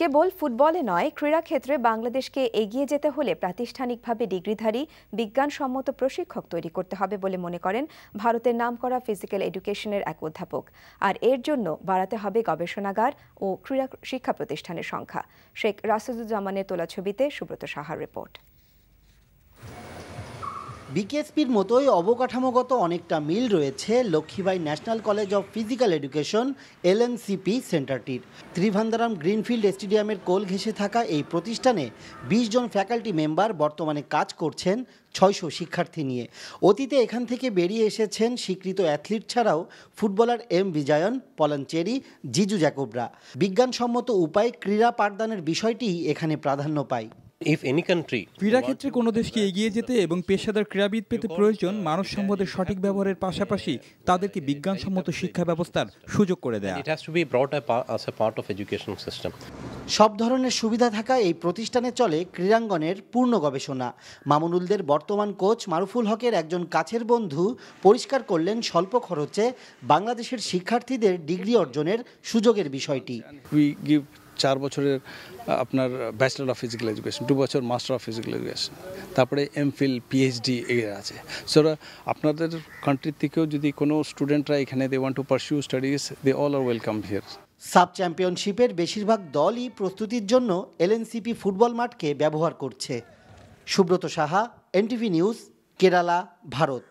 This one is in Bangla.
কেবল ফুটবলে নয়, ক্রীড়াক্ষেত্রে বাংলাদেশকে এগিয়ে যেতে হলে প্রাতিষ্ঠানিকভাবে ডিগ্রিধারী বিজ্ঞানসম্মত প্রশিক্ষক তৈরি করতে হবে বলে মনে করেন ভারতের নামকরা ফিজিক্যাল এডুকেশনের এক অধ্যাপক। আর এর জন্য বাড়াতে হবে গবেষণাগার ও ক্রীড়া শিক্ষা প্রতিষ্ঠানের সংখ্যা। শেখ রাসেদুজ্জামানের তোলা ছবিতে সুব্রত সাহার রিপোর্ট। বিকেএসপির মতোই অবকাঠামোগত অনেকটা মিল রয়েছে Lakshmibai national college of physical education LNCP সেন্টারটির। ত্রিভান্দারাম গ্রিনফিল্ড স্টেডিয়ামের কোল ঘেঁষে থাকা এই প্রতিষ্ঠানে 20 জন ফ্যাকাল্টি মেম্বার বর্তমানে কাজ করছেন 600 শিক্ষার্থী নিয়ে। অতীতে এখান থেকে বেরিয়ে এসেছেন স্বীকৃত অ্যাথলিট ছাড়াও ফুটবলার M বিজয়ন, পলান চেরি, জিজু জ্যাকবরা। বিজ্ঞানসম্মত উপায়ে ক্রীড়া পাঠদানের বিষয়টি এখানে প্রাধান্য পায়। ক্রীড়াক্ষেত্রে কোনো দেশকে এগিয়ে যেতে এবং পেশাদার ক্রীড়াবিদ পেতে প্রয়োজন মানব সম্পদের সঠিক ব্যবহারের পাশাপাশি তাদেরকে বিজ্ঞানসম্মত শিক্ষা ব্যবস্থার সুযোগ করে দেয়া। সব ধরনের সুবিধা থাকা এই প্রতিষ্ঠানে চলে ক্রীড়াঙ্গনের পূর্ণ গবেষণা। মামুনুলদের বর্তমান কোচ মারুফুল হকের একজন কাছের বন্ধু পরিষ্কার করলেন স্বল্প খরচে বাংলাদেশের শিক্ষার্থীদের ডিগ্রি অর্জনের সুযোগের বিষয়টি। 4 বছরের আপনার ব্যাচেলর অফ ফিজিক্যাল এডুকেশন, 2 বছর মাস্টার অফ ফিজিক্যাল এডুকেশন, তারপরে MPhil PhD এর আছে। সো আপনাদের কান্ট্রি থেকেও যদি কোনো স্টুডেন্টরা এখানে they want to pursue studies, they all are welcome here. সাব চ্যাম্পিয়নশিপের বেশিরভাগ দলই প্রস্তুতির জন্য LNCP ফুটবল মাঠকে ব্যবহার করছে। Subrata Saha, NTV news, Kerala, Bharat.